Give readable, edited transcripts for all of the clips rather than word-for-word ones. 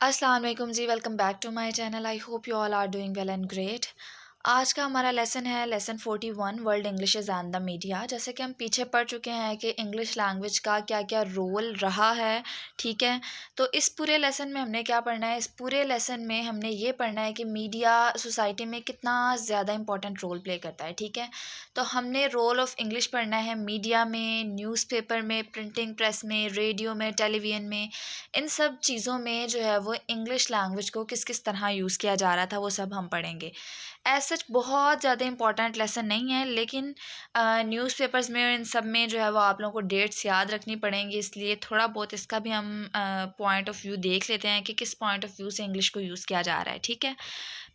अस्सलाम वालेकुम जी, welcome back to my channel. I hope you all are doing well and great. आज का हमारा लेसन है lesson 41 world Englishes and the media. जैसे कि हम पीछे पढ़ चुके हैं कि इंग्लिश लैंग्वेज का क्या क्या रोल रहा है, ठीक है। तो इस पूरे लेसन में हमने क्या पढ़ना है, इस पूरे लेसन में हमने ये पढ़ना है कि मीडिया सोसाइटी में कितना ज़्यादा इंपॉर्टेंट रोल प्ले करता है, ठीक है। तो हमने रोल ऑफ़ इंग्लिश पढ़ना है मीडिया में, न्यूज़पेपर में, प्रिंटिंग प्रेस में, रेडियो में, टेलीविज़न में। इन सब चीज़ों में जो है वो इंग्लिश लैंग्वेज को किस किस तरह यूज़ किया जा रहा था, वो सब हम पढ़ेंगे। एज़ सच बहुत ज़्यादा इंपॉर्टेंट लेसन नहीं है, लेकिन न्यूज़पेपर्स में और इन सब में जो है वो आप लोगों को डेट्स याद रखनी पड़ेंगी, इसलिए थोड़ा बहुत इसका भी हम पॉइंट ऑफ व्यू देख लेते हैं कि किस पॉइंट ऑफ व्यू से इंग्लिश को यूज़ किया जा रहा है, ठीक है।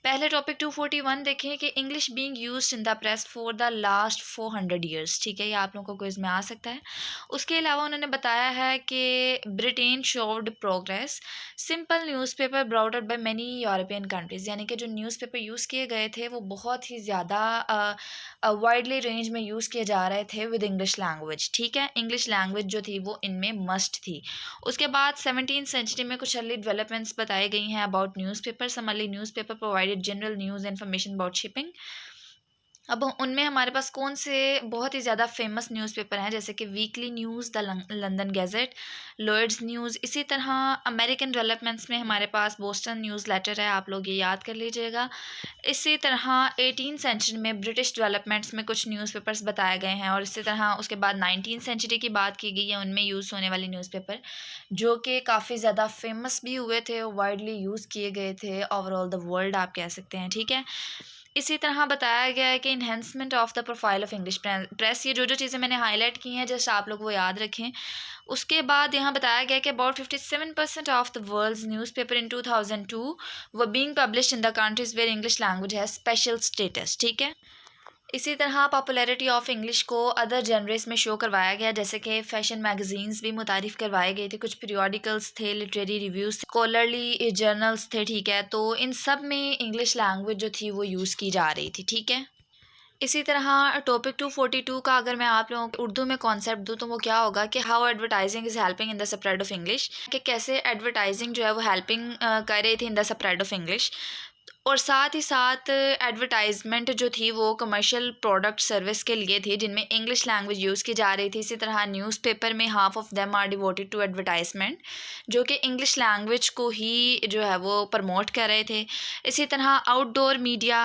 पहले टॉपिक 241 देखें कि English being used in the press for the last 400 years, ठीक है। ये आप लोगों को क्विज़ में आ सकता है। उसके अलावा उन्होंने बताया है कि Britain showed progress simple newspaper brought out by many European countries, यानी कि जो न्यूज़पेपर यूज़ किए गए थे वो बहुत ही ज़्यादा वाइडली रेंज में यूज़ किए जा रहे थे विद इंग्लिश लैंग्वेज, ठीक है। इंग्लिश लैंग्वेज जो थी वो इनमें मस्ट थी। उसके बाद 17th सेंचुरी में कुछ अर्ली डेवलपमेंट्स बताई गई हैं about newspaper. Some early newspaper provided general news information about shipping. अब उनमें हमारे पास कौन से बहुत ही ज़्यादा फेमस न्यूज़पेपर हैं, जैसे कि weekly news, the London gazette, Lloyd's news. इसी तरह अमेरिकन डेवलपमेंट्स में हमारे पास बोस्टन न्यूज़ लेटर है, आप लोग ये याद कर लीजिएगा। इसी तरह 18th सेंचुरी में ब्रिटिश डेवलपमेंट्स में कुछ न्यूज़पेपर्स बताए गए हैं, और इसी तरह उसके बाद 19th सेंचुरी की बात की गई है, उनमें यूज़ होने वाले न्यूज़पेपर जो कि काफ़ी ज़्यादा फेमस भी हुए थे, वाइडली यूज़ किए गए थे ओवरऑल द वर्ल्ड, आप कह सकते हैं, ठीक है। इसी तरह बताया गया है कि enhancement of the profile of English press. ये जो जो चीज़ें मैंने हाईलाइट की हैं, जस्ट आप लोग वो याद रखें। उसके बाद यहाँ बताया गया कि about 57% of the world's newspaper in 2002 were being published in the countries where English language है स्पेशल स्टेटस, ठीक है। इसी तरह पॉपुलैरिटी ऑफ इंग्लिश को अदर जनरेस में शो करवाया गया, जैसे कि फैशन मैगजीन्स भी मुतारिफ़ करवाए गए थे, कुछ पीरियोडिकल्स थे, लिटरेरी रिव्यूज़, स्कॉलरली जर्नल्स थे, ठीक है। तो इन सब में इंग्लिश लैंग्वेज जो थी वो यूज़ की जा रही थी, ठीक है। इसी तरह टॉपिक 242 का अगर मैं आप लोगों को उर्दू में कॉन्सेप्ट दूँ तो वो क्या होगा कि how advertising is helping in the spread of English, कि कैसे एडवर्टाइजिंग जो है वो हेल्पिंग कर रही थी इन द स्प्रेड ऑफ इंग्लिश। और साथ ही साथ एडवर्टाइजमेंट जो थी वो कमर्शियल प्रोडक्ट सर्विस के लिए थी, जिनमें इंग्लिश लैंग्वेज यूज़ की जा रही थी। इसी तरह न्यूज़पेपर में half of them are devoted to advertisement, जो कि इंग्लिश लैंग्वेज को ही जो है वो प्रमोट कर रहे थे। इसी तरह outdoor media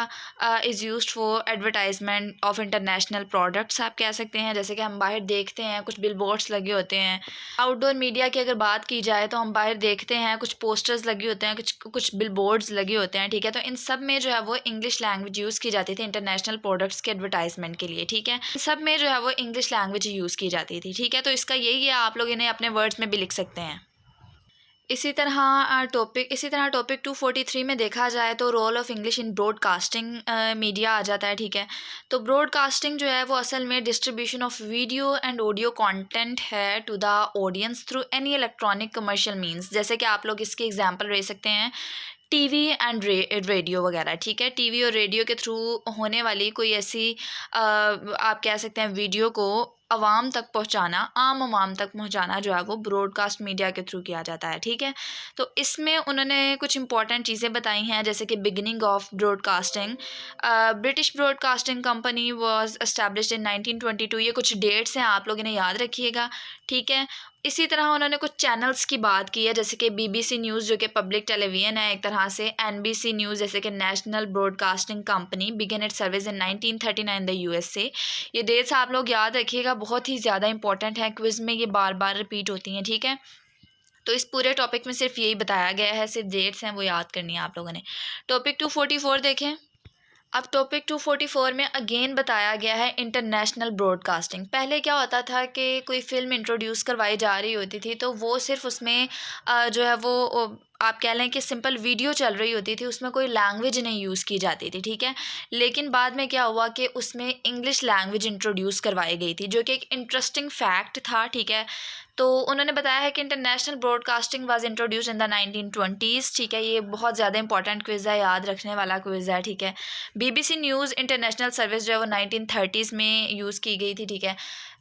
is used for advertisement of international products, आप कह सकते हैं। जैसे कि हम बाहर देखते हैं कुछ बिलबोर्ड्स लगे होते हैं। आउटडोर मीडिया की अगर बात की जाए तो हम बाहर देखते हैं कुछ पोस्टर्स लगे होते हैं, कुछ बिलबोर्ड्स लगे होते हैं, ठीक है। तो इन सब में जो है वो इंग्लिश लैंग्वेज यूज़ की जाती थी इंटरनेशनल प्रोडक्ट्स के एडवर्टाइजमेंट के लिए, ठीक है। इन सब में जो है वो इंग्लिश लैंग्वेज यूज़ की जाती थी, ठीक है। तो इसका यही है, आप लोग इन्हें अपने वर्ड्स में भी लिख सकते हैं। इसी तरह टॉपिक 243 में देखा जाए तो role of English in broadcasting media आ जाता है, ठीक है। तो ब्रॉडकास्टिंग जो है वो असल में distribution of video and audio content है to the audience through any electronic commercial means. जैसे कि आप लोग इसके एग्जांपल ले सकते हैं टीवी एंड रेडियो वगैरह, ठीक है। टीवी और रेडियो के थ्रू होने वाली कोई ऐसी आप कह सकते हैं वीडियो को आवाम तक पहुंचाना, आम आवाम तक पहुंचाना जो है वो ब्रॉडकास्ट मीडिया के थ्रू किया जाता है, ठीक है। तो इसमें उन्होंने कुछ इंपॉर्टेंट चीज़ें बताई हैं, जैसे कि beginning of broadcasting, British broadcasting company was established in 1922। ये कुछ डेट्स हैं, आप लोग इन्हें याद रखिएगा, ठीक है। इसी तरह उन्होंने कुछ चैनल्स की बात की है, जैसे कि बीबीसी न्यूज़ जो कि पब्लिक टेलीविज़न है एक तरह से, एनबीसी न्यूज़ जैसे कि national broadcasting company began its service in 1939 the USA. ये डेट्स आप लोग याद रखिएगा, बहुत ही ज़्यादा इंपॉर्टेंट है, क्विज़ में ये बार बार रिपीट होती हैं, ठीक है। तो इस पूरे टॉपिक में सिर्फ यही बताया गया है, सिर्फ डेट्स हैं वो याद करनी है आप लोगों ने। टॉपिक 244 देखें। अब टॉपिक 244 में अगेन बताया गया है इंटरनेशनल ब्रॉडकास्टिंग। पहले क्या होता था कि कोई फ़िल्म इंट्रोड्यूस करवाई जा रही होती थी तो वो सिर्फ उसमें जो है वो आप कह लें कि सिंपल वीडियो चल रही होती थी, उसमें कोई लैंग्वेज नहीं यूज़ की जाती थी, ठीक है। लेकिन बाद में क्या हुआ कि उसमें इंग्लिश लैंग्वेज इंट्रोड्यूस करवाई गई थी, जो कि एक इंटरेस्टिंग फैक्ट था, ठीक है। तो उन्होंने बताया है कि international broadcasting was introduced in the 1920s, ठीक है। ये बहुत ज़्यादा इंपॉर्टेंट क्विज़ है, याद रखने वाला क्विज़ है, ठीक है। बीबीसी न्यूज़ इंटरनेशनल सर्विस जो है वो 1930s में यूज़ की गई थी, ठीक है।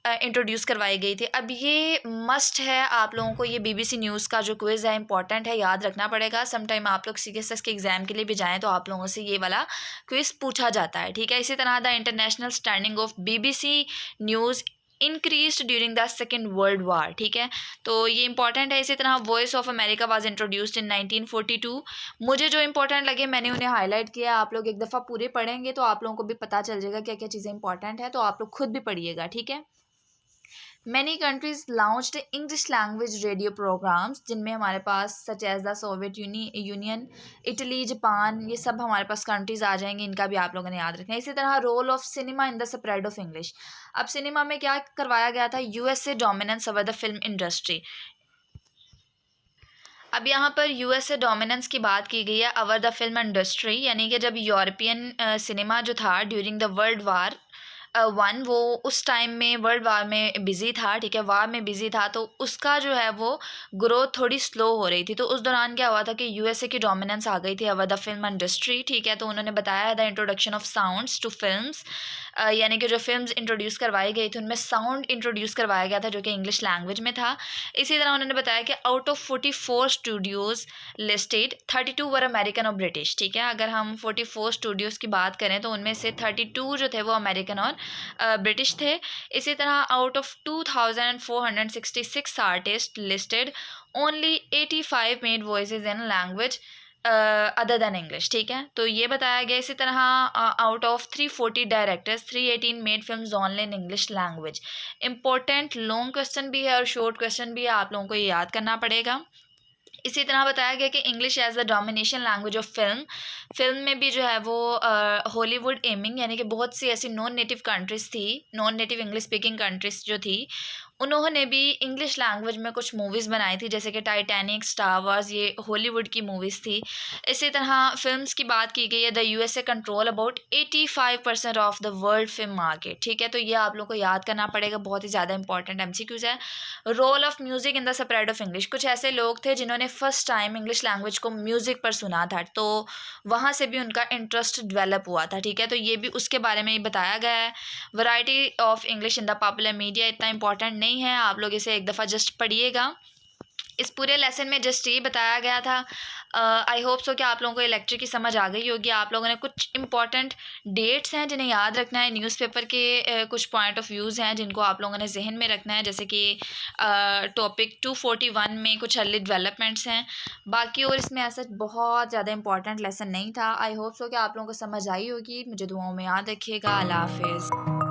इंट्रोड्यूस करवाई गई थी। अब ये मस्ट है आप लोगों को, ये बीबीसी न्यूज़ का जो क्विज़ है इंपॉर्टेंट है, याद रखना पड़ेगा। सम टाइम आप लोग सीएसएस के एग्ज़ाम के लिए भी जाएँ तो आप लोगों से ये वाला क्विज़ पूछा जाता है, ठीक है। इसी तरह the international standing of BBC news increase during the second world war, ठीक है, तो ये इंपॉर्टेंट है। इसी तरह voice of America was introduced in 1942। मुझे जो इंपॉर्टेंट लगे मैंने उन्हें हाईलाइट किया। आप लोग एक दफ़ा पूरे पढ़ेंगे तो आप लोगों को भी पता चल जाएगा क्या क्या चीज़ें इंपॉर्टेंट है, तो आप लोग खुद भी पढ़िएगा, ठीक है। Many countries launched English language radio programs, जिनमें हमारे पास such as the Soviet Union, Italy, Japan, ये सब हमारे पास कंट्रीज आ जाएंगे, इनका भी आप लोगों ने याद रखना है। इसी तरह role of cinema in the spread of English. अब सिनेमा में क्या करवाया गया था, USA dominance over the film industry. अब यहाँ पर यूएसए डोमिनेंस की बात की गई है ओवर द फिल्म इंडस्ट्री, यानी कि जब यूरोपियन सिनेमा जो था during the world war one, वो उस टाइम में वर्ल्ड वार में बिज़ी था, ठीक है, वार में बिज़ी था, तो उसका जो है वो ग्रोथ थोड़ी स्लो हो रही थी। तो उस दौरान क्या हुआ था कि यूएसए की डोमिनेंस आ गई थी ओवर द फिल्म इंडस्ट्री, ठीक है। तो उन्होंने बताया the introduction of sounds to films, यानी कि जो फिल्म्स इंट्रोड्यूस करवाई गई थी उनमें साउंड इंट्रोड्यूस करवाया गया था जो कि इंग्लिश लैंग्वेज में था। इसी तरह उन्होंने बताया कि out of 44 Studios listed 32 were American और ब्रिटिश, ठीक है। अगर हम 44 स्टूडियोज़ की बात करें तो उनमें से 32 जो थे वो अमेरिकन और ब्रिटिश थे। इसी तरह out of 2466 artist listed, only 85 made voices in language other than English, ठीक है। तो ये बताया गया। इसी तरह out of 340 directors 318 made films only in English language. Important long question भी है और शॉर्ट क्वेश्चन भी है, आप लोगों को ये याद करना पड़ेगा। इसी तरह बताया गया कि English as the domination language of film में भी जो है वो हॉलीवुड एमिंग, यानी कि बहुत सी ऐसी नॉन नेटिव कंट्रीज़ थी, non native English speaking countries जो थी, उन्होंने भी इंग्लिश लैंग्वेज में कुछ मूवीज़ बनाई थी, जैसे कि टाइटैनिक, स्टार वार्स, ये हॉलीवुड की मूवीज़ थी। इसी तरह फिल्म्स की बात की गई है, the USA control about 85% of the world film market, ठीक है। तो ये आप लोग को याद करना पड़ेगा, बहुत ही ज़्यादा इंपॉर्टेंट एमसीक्यूज़ है। Role of music in the spread of English, कुछ ऐसे लोग थे जिन्होंने फर्स्ट टाइम इंग्लिश लैंग्वेज को म्यूज़िक पर सुना था, तो वहाँ से भी उनका इंटरेस्ट डेवलप हुआ था, ठीक है। तो ये भी उसके बारे में ही बताया गया है। Variety of English in the popular media इतना इंपॉर्टेंट नहीं है, आप लोग इसे एक दफ़ा जस्ट पढ़िएगा। इस पूरे लेसन में जस्ट ये बताया गया था। आई होप सो कि आप लोगों को ये लेक्चर की समझ आ गई होगी। आप लोगों ने कुछ इंपॉर्टेंट डेट्स हैं जिन्हें याद रखना है, न्यूज़पेपर के कुछ पॉइंट ऑफ व्यूज़ हैं जिनको आप लोगों ने जहन में रखना है, जैसे कि टॉपिक 241 में कुछ अर्ली डेवलपमेंट्स हैं। बाकी और इसमें ऐसा बहुत ज़्यादा इंपॉर्टेंट लेसन नहीं था। आई होप सो कि आप लोगों को समझ आई होगी। मुझे दुआओं में याद रखिएगा। अल्लाह हाफिज़।